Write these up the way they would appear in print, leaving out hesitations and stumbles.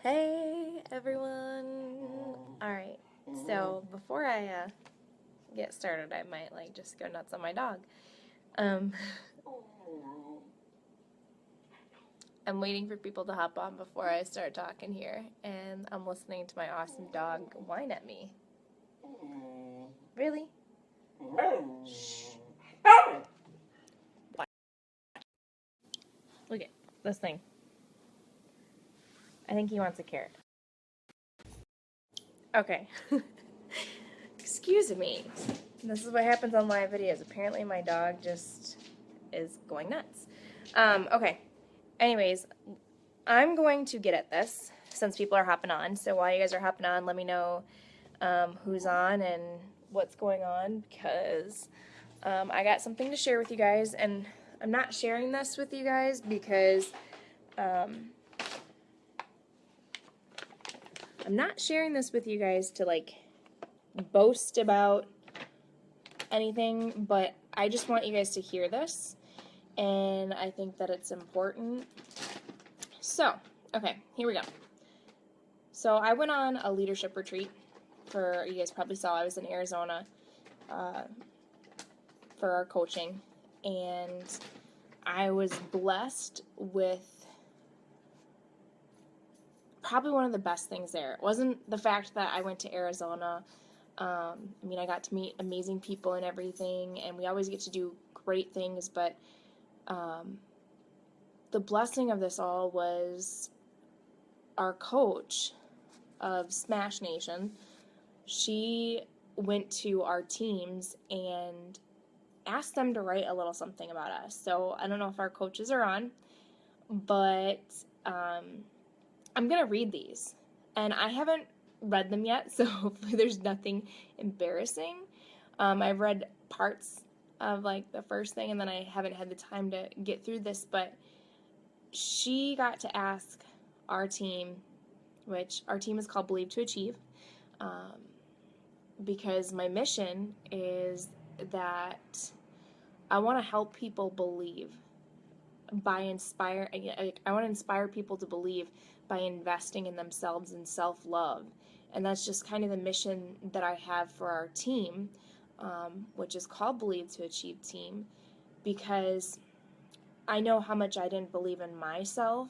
Hey everyone! Alright, so before I get started, I might just go nuts on my dog. Um, I'm waiting for people to hop on before I start talking here, and I'm listening to my awesome dog whine at me. Really? Shh. Look at this thing. I think he wants a carrot. Okay. Excuse me. This is what happens on live videos. Apparently my dog just is going nuts. Okay. Anyways, I'm going to get at this since people are hopping on. So while you guys are hopping on, let me know who's on and what's going on, because I got something to share with you guys, and I'm not sharing this with you guys because I'm not sharing this with you guys to boast about anything, but I just want you guys to hear this, and I think that it's important. So, okay, here we go. So I went on a leadership retreat you guys probably saw I was in Arizona for our coaching, and I was blessed with probably one of the best things there. It wasn't the fact that I went to Arizona. I got to meet amazing people and everything, and we always get to do great things, but the blessing of this all was our coach of Smash Nation. She went to our teams and asked them to write a little something about us. So I don't know if our coaches are on, but I'm going to read these. And I haven't read them yet, so hopefully there's nothing embarrassing. I've read parts of the first thing, and then I haven't had the time to get through this, but she got to ask our team, which our team is called Believe2Achieve, because my mission is that I want to help people believe I want to inspire people to believe by investing in themselves and self-love. And that's just kind of the mission that I have for our team, which is called Believe2Achieve Team, because I know how much I didn't believe in myself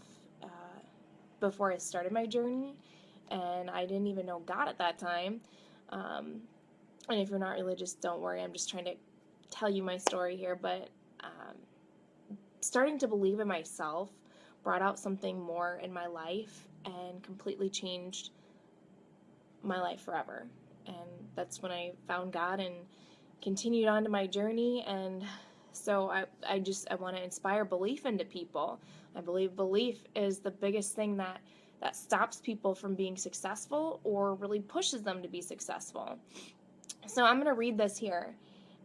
before I started my journey, and I didn't even know God at that time. And if you're not religious, don't worry. I'm just trying to tell you my story here, but starting to believe in myself brought out something more in my life and completely changed my life forever. And that's when I found God and continued on to my journey. And so I want to inspire belief into people. I believe belief is the biggest thing that stops people from being successful or really pushes them to be successful. So I'm going to read this here,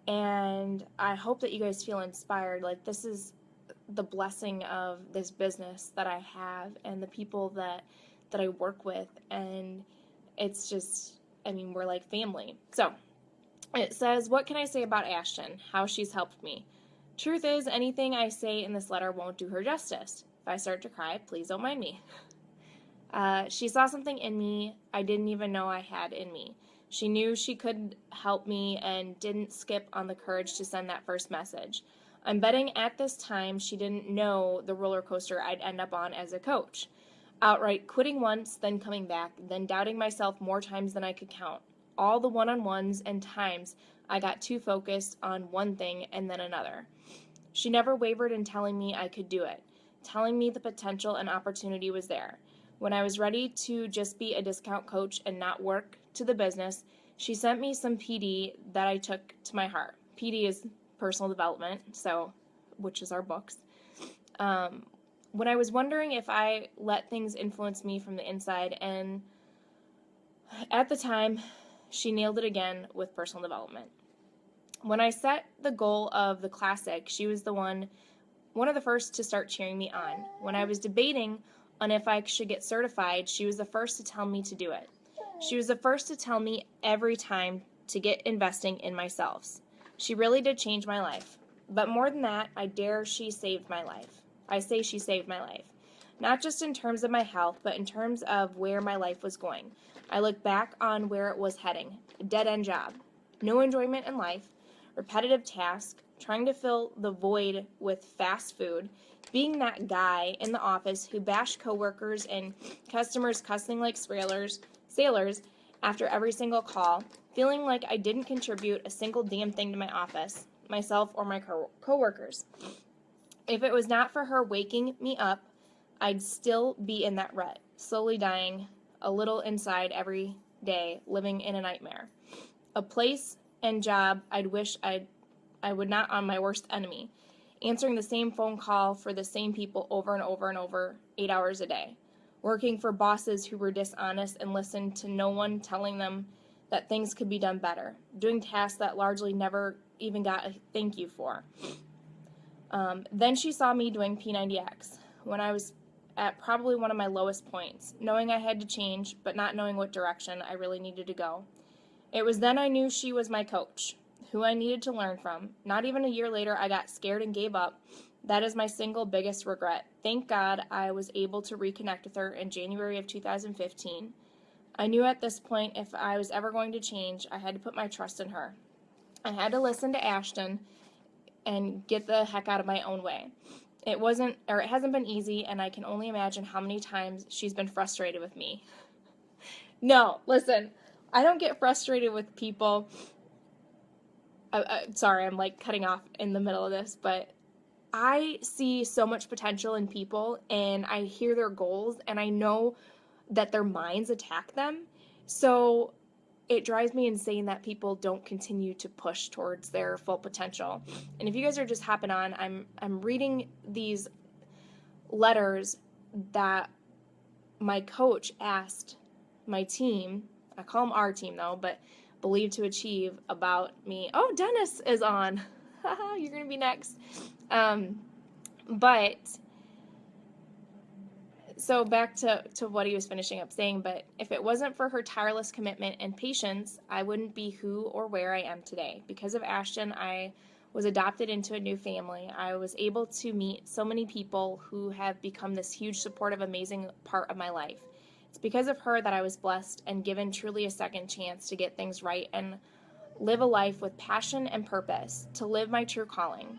and I hope that you guys feel inspired. This is the blessing of this business that I have and the people that I work with, and it's just, we're like family. So it says, what can I say about Ashton? How she's helped me. Truth is, anything I say in this letter won't do her justice. If I start to cry, please don't mind me. She saw something in me I didn't even know I had in me. She knew she could help me and didn't skip on the courage to send that first message. I'm betting at this time she didn't know the roller coaster I'd end up on as a coach. Outright quitting once, then coming back, then doubting myself more times than I could count. All the one-on-ones and times I got too focused on one thing and then another. She never wavered in telling me I could do it, telling me the potential and opportunity was there. When I was ready to just be a discount coach and not work to the business, she sent me some PD that I took to my heart. PD is personal development, which is our books. When I was wondering if I let things influence me from the inside, and at the time, she nailed it again with personal development. When I set the goal of the classic, she was one of the first to start cheering me on. When I was debating on if I should get certified, she was the first to tell me to do it. She was the first to tell me every time to get investing in myself. She really did change my life. But more than that, she saved my life. I say she saved my life. not just in terms of my health, but in terms of where my life was going. I look back on where it was heading: a dead-end job, no enjoyment in life, repetitive tasks, trying to fill the void with fast food, being that guy in the office who bashed coworkers and customers cussing like sailors after every single call, feeling like I didn't contribute a single damn thing to my office, myself, or my coworkers. If it was not for her waking me up, I'd still be in that rut, slowly dying a little inside every day, living in a nightmare. A place and job I'd wish I would not on my worst enemy, answering the same phone call for the same people over and over and over, 8 hours a day, working for bosses who were dishonest and listened to no one telling them that things could be done better, doing tasks that largely never even got a thank you for. Then she saw me doing P90X when I was at probably one of my lowest points, knowing I had to change, but not knowing what direction I really needed to go. It was then I knew she was my coach, who I needed to learn from. Not even a year later, I got scared and gave up. That is my single biggest regret. Thank God I was able to reconnect with her in January of 2015. I knew at this point if I was ever going to change, I had to put my trust in her. I had to listen to Ashton and get the heck out of my own way. It hasn't been easy, and I can only imagine how many times she's been frustrated with me. No, listen, I don't get frustrated with people. Sorry, I'm like cutting off in the middle of this, but I see so much potential in people, and I hear their goals, and I know that their minds attack them. So it drives me insane that people don't continue to push towards their full potential. And if you guys are just hopping on, I'm reading these letters that my coach asked my team. I call them our team though, but Believe2Achieve about me. Oh, Dennis is on. You're going to be next. But so back to what he was finishing up saying, but if it wasn't for her tireless commitment and patience, I wouldn't be who or where I am today. Because of Ashton, I was adopted into a new family. I was able to meet so many people who have become this huge, supportive, amazing part of my life. It's because of her that I was blessed and given truly a second chance to get things right and live a life with passion and purpose, to live my true calling.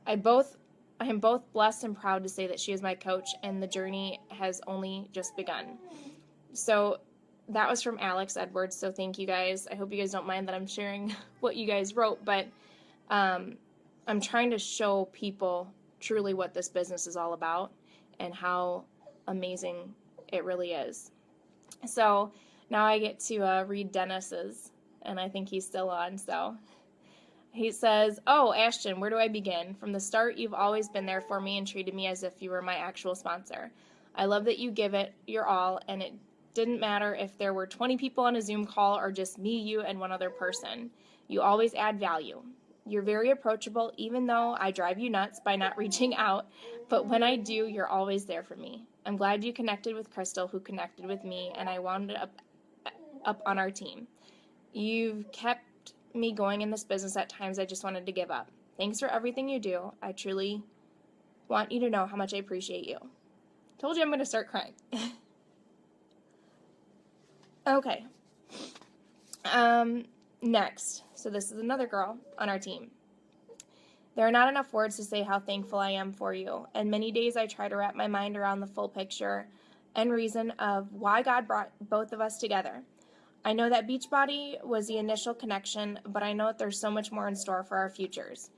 I am both blessed and proud to say that she is my coach, and the journey has only just begun. So that was from Alex Edwards, so thank you guys. I hope you guys don't mind that I'm sharing what you guys wrote, but I'm trying to show people truly what this business is all about and how amazing it really is. So now I get to read Dennis's, and I think he's still on, so... He says, "Oh, Ashton, where do I begin? From the start, you've always been there for me and treated me as if you were my actual sponsor. I love that you give it your all, and it didn't matter if there were 20 people on a Zoom call or just me, you, and one other person. You always add value. You're very approachable, even though I drive you nuts by not reaching out, but when I do, you're always there for me. I'm glad you connected with Crystal, who connected with me, and I wound up on our team. You've kept me going in this business at times I just wanted to give up. Thanks for everything you do. I truly want you to know how much I appreciate you." Told you I'm going to start crying. Okay. Next. So this is another girl on our team. "There are not enough words to say how thankful I am for you, and many days I try to wrap my mind around the full picture and reason of why God brought both of us together. I know that Beachbody was the initial connection, but I know that there's so much more in store for our futures.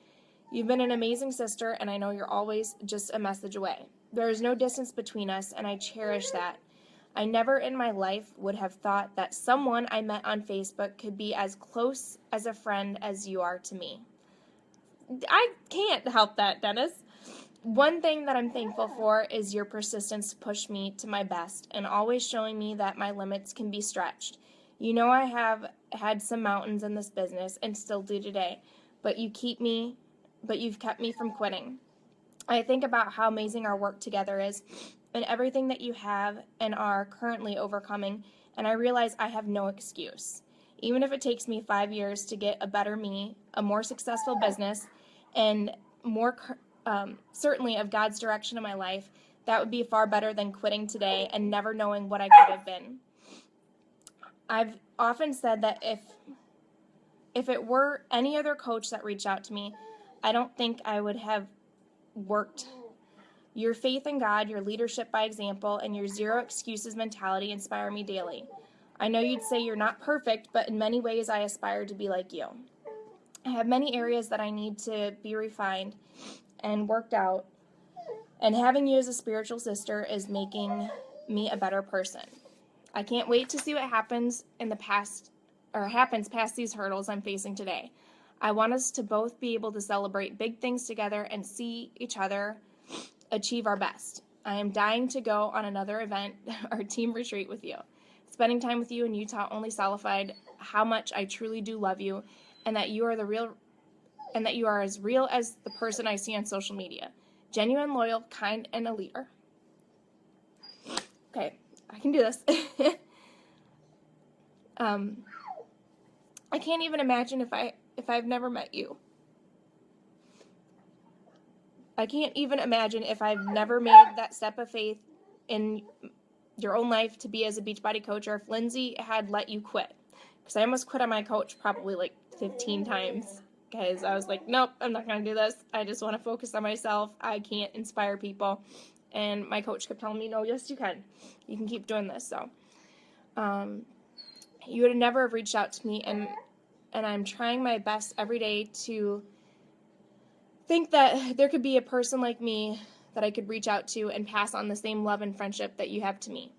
You've been an amazing sister, and I know you're always just a message away. There is no distance between us, and I cherish that. I never in my life would have thought that someone I met on Facebook could be as close as a friend as you are to me." I can't help that, Dennis. "One thing that I'm thankful for is your persistence to push me to my best and always showing me that my limits can be stretched. You know I have had some mountains in this business and still do today, but you've kept me from quitting. I think about how amazing our work together is and everything that you have and are currently overcoming, and I realize I have no excuse. Even if it takes me 5 years to get a better me, a more successful business, and more certainly of God's direction in my life, That would be far better than quitting today and never knowing what I could have been. I've often said that if it were any other coach that reached out to me, I don't think I would have worked. Your faith in God, your leadership by example, and your zero excuses mentality inspire me daily. I know you'd say you're not perfect, but in many ways I aspire to be like you. I have many areas that I need to be refined and worked out, and having you as a spiritual sister is making me a better person. I can't wait to see what happens past these hurdles I'm facing today. I want us to both be able to celebrate big things together and see each other achieve our best. I am dying to go on another event, our team retreat with you. Spending time with you in Utah only solidified how much I truly do love you, and that you are as real as the person I see on social media. Genuine, loyal, kind, and a leader. Okay, I can do this. I can't even imagine if I've never met you. I can't even imagine if I've never made that step of faith in your own life to be as a Beachbody coach, or if Lindsay had let you quit. Because I almost quit on my coach probably like 15 times. Because I was like, nope, I'm not going to do this. I just want to focus on myself. I can't inspire people. And my coach kept telling me, no, yes, you can. You can keep doing this. So you would have never have reached out to me. And I'm trying my best every day to think that there could be a person like me that I could reach out to and pass on the same love and friendship that you have to me.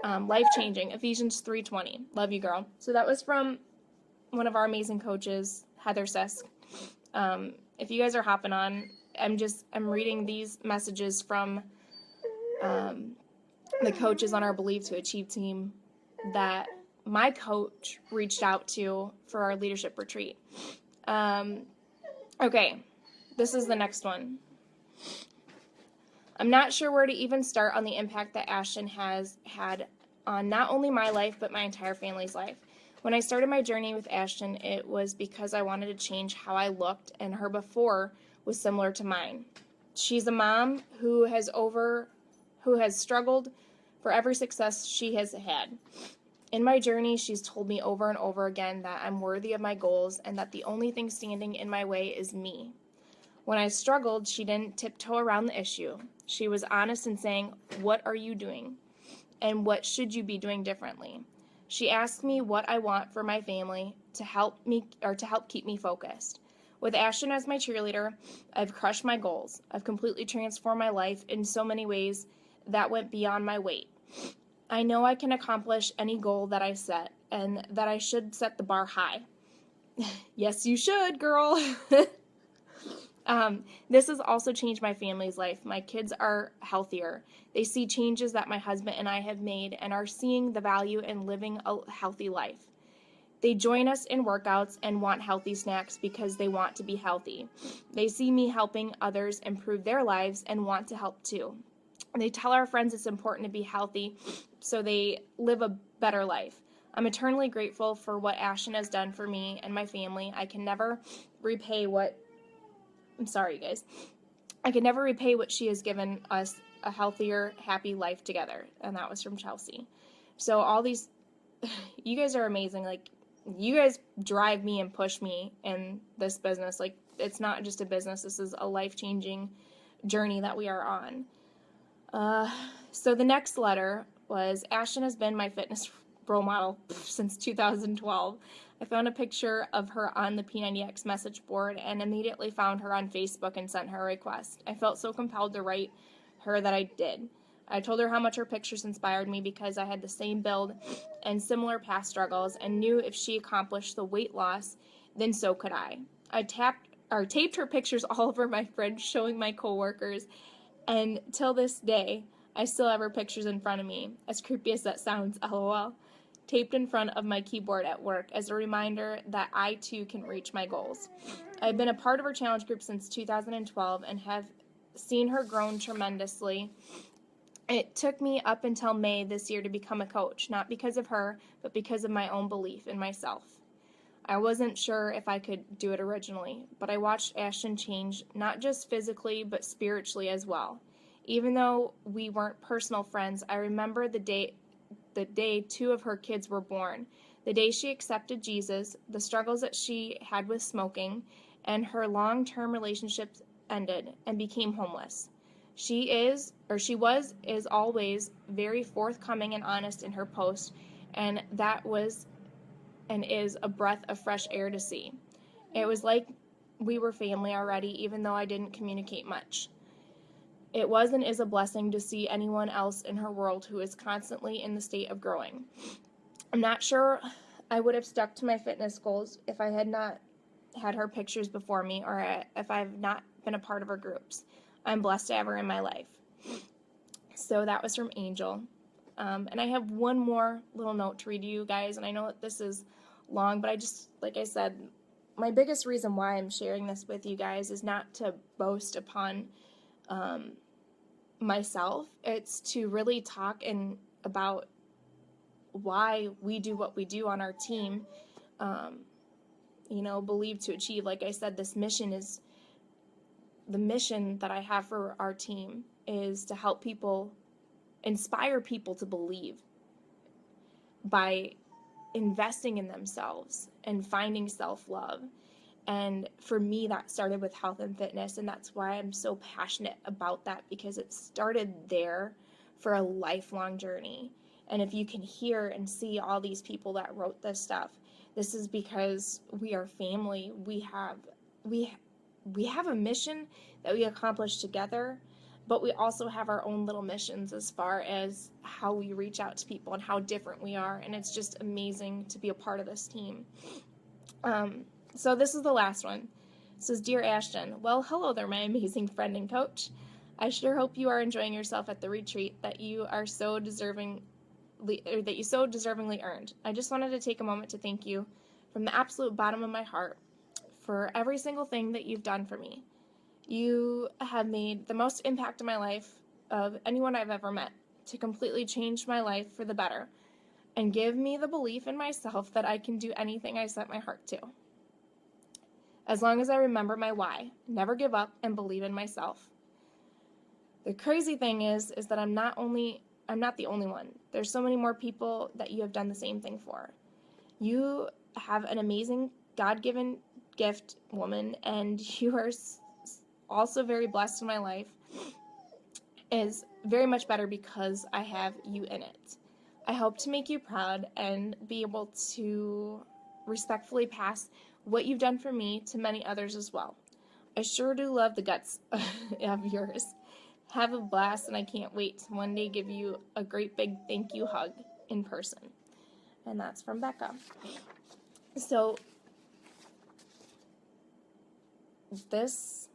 Life-changing, Ephesians 3:20. Love you, girl. So that was from one of our amazing coaches, Heather Sisk. If you guys are hopping on, I'm reading these messages from the coaches on our Believe2Achieve team that my coach reached out to for our leadership retreat. Okay, this is the next one. I'm not sure where to even start on the impact that Ashton has had on not only my life, but my entire family's life. When I started my journey with Ashton, it was because I wanted to change how I looked, and her before was similar to mine. She's a mom who has struggled for every success she has had. In my journey, she's told me over and over again that I'm worthy of my goals and that the only thing standing in my way is me. When I struggled, she didn't tiptoe around the issue. She was honest in saying, what are you doing? And what should you be doing differently? She asked me what I want for my family to help keep me focused. With Ashton as my cheerleader, I've crushed my goals. I've completely transformed my life in so many ways that went beyond my weight. I know I can accomplish any goal that I set, and that I should set the bar high. Yes, you should, girl. This has also changed my family's life. My kids are healthier. They see changes that my husband and I have made and are seeing the value in living a healthy life. They join us in workouts and want healthy snacks because they want to be healthy. They see me helping others improve their lives and want to help too. They tell our friends it's important to be healthy so they live a better life. I'm eternally grateful for what Ashton has done for me and my family. I can never repay what she has given us, a healthier, happy life together. And that was from Chelsea. So all these, you guys are amazing. Like, you guys drive me and push me in this business. Like, it's not just a business. This is a life-changing journey that we are on. So the next letter was, Ashton has been my fitness role model since 2012. I found a picture of her on the P90X message board and immediately found her on Facebook and sent her a request. I felt so compelled to write her that I did. I told her how much her pictures inspired me because I had the same build and similar past struggles and knew if she accomplished the weight loss, then so could I. I taped her pictures all over my fridge, showing my coworkers, and till this day, I still have her pictures in front of me, as creepy as that sounds, lol, taped in front of my keyboard at work as a reminder that I too can reach my goals. I've been a part of her challenge group since 2012 and have seen her grown tremendously. It took me up until May this year to become a coach, not because of her, but because of my own belief in myself. I wasn't sure if I could do it originally, but I watched Ashton change, not just physically, but spiritually as well. Even though we weren't personal friends, I remember the day two of her kids were born, the day she accepted Jesus, the struggles that she had with smoking, and her long-term relationships ended and became homeless. She is always very forthcoming and honest in her post, and that was and is a breath of fresh air to see. It was like we were family already, even though I didn't communicate much. It was and is a blessing to see anyone else in her world who is constantly in the state of growing. I'm not sure I would have stuck to my fitness goals if I had not had her pictures before me, or if I've not been a part of her groups. I'm blessed to have her in my life. So that was from Angel. And I have one more little note to read to you guys, and I know that this is long, but I just, like I said, my biggest reason why I'm sharing this with you guys is not to boast upon myself. It's to really talk about why we do what we do on our team. Believe to achieve. Like I said, this mission is the mission that I have for our team is to help people, inspire people to believe by investing in themselves and finding self-love. And for me, that started with health and fitness, and that's why I'm so passionate about that, because it started there for a lifelong journey. And if you can hear and see all these people that wrote this stuff, this is because we are family. We have a mission that we accomplish together, but we also have our own little missions as far as how we reach out to people and how different we are. And it's just amazing to be a part of this team. So this is the last one. It says, Dear Ashton, well, hello there, my amazing friend and coach. I sure hope you are enjoying yourself at the retreat that you so deservingly earned. I just wanted to take a moment to thank you from the absolute bottom of my heart for every single thing that you've done for me. You have made the most impact in my life of anyone I've ever met, to completely change my life for the better and give me the belief in myself that I can do anything I set my heart to. As long as I remember my why, never give up and believe in myself. The crazy thing is that I'm not the only one. There's so many more people that you have done the same thing for. You have an amazing God-given gift, woman, and you are also very blessed in my life. Is very much better because I have you in it. I hope to make you proud and be able to respectfully pass what you've done for me to many others as well. I sure do love the guts of yours. Have a blast, and I can't wait to one day give you a great big thank you hug in person. And that's from Becca. So this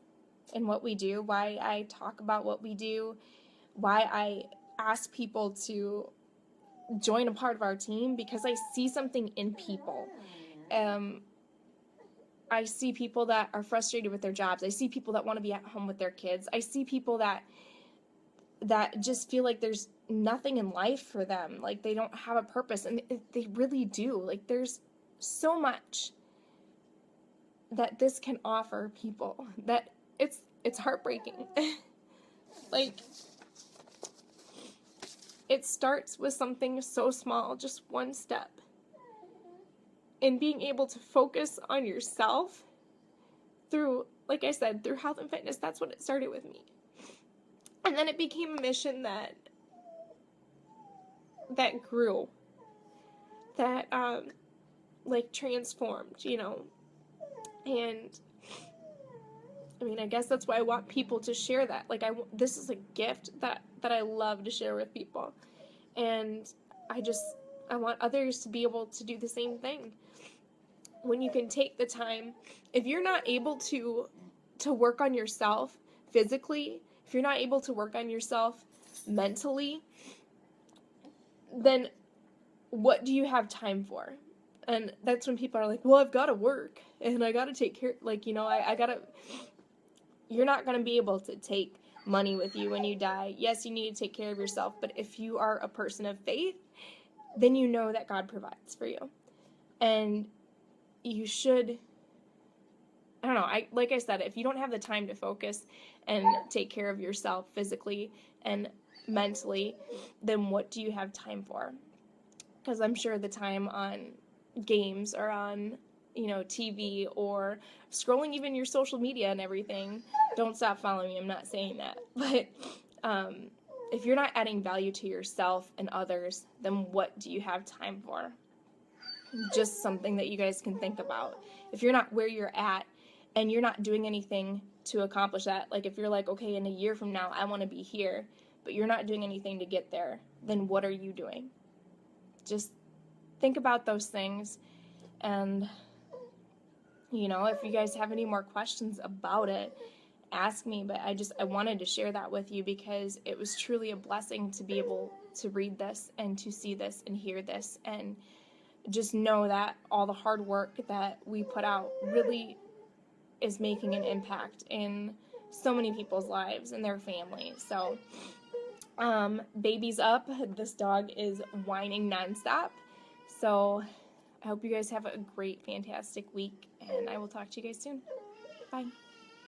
and what we do, why I talk about what we do, why I ask people to join a part of our team, because I see something in people. I see people that are frustrated with their jobs. I see people that want to be at home with their kids. I see people that just feel like there's nothing in life for them. Like they don't have a purpose, and they really do. Like there's so much that this can offer people that it's heartbreaking. Like it starts with something so small, just one step. And being able to focus on yourself through, like I said, through health and fitness, that's what it started with me. And then it became a mission that grew, that transformed, and I mean, I guess that's why I want people to share that. Like this is a gift that I love to share with people, and I want others to be able to do the same thing. When you can take the time, if you're not able to work on yourself physically, if you're not able to work on yourself mentally, then what do you have time for? And that's when people are like, well, I've got to work and I got to take care, you're not going to be able to take money with you when you die. Yes, you need to take care of yourself, but if you are a person of faith, then you know that God provides for you. And you should, like I said, if you don't have the time to focus and take care of yourself physically, and mentally, then what do you have time for? Because I'm sure the time on games or on, TV or scrolling even your social media and everything, don't stop following me, I'm not saying that. But if you're not adding value to yourself and others, then what do you have time for? Just something that you guys can think about. If you're not where you're at and you're not doing anything to accomplish that, like if you're like, okay, in a year from now, I want to be here, but you're not doing anything to get there, then what are you doing? Just think about those things. And, if you guys have any more questions about it, ask me. But I wanted to share that with you because it was truly a blessing to be able to read this and to see this and hear this, and just know that all the hard work that we put out really is making an impact in so many people's lives and their families. So, baby's up. This dog is whining nonstop. So, I hope you guys have a great, fantastic week, and I will talk to you guys soon. Bye.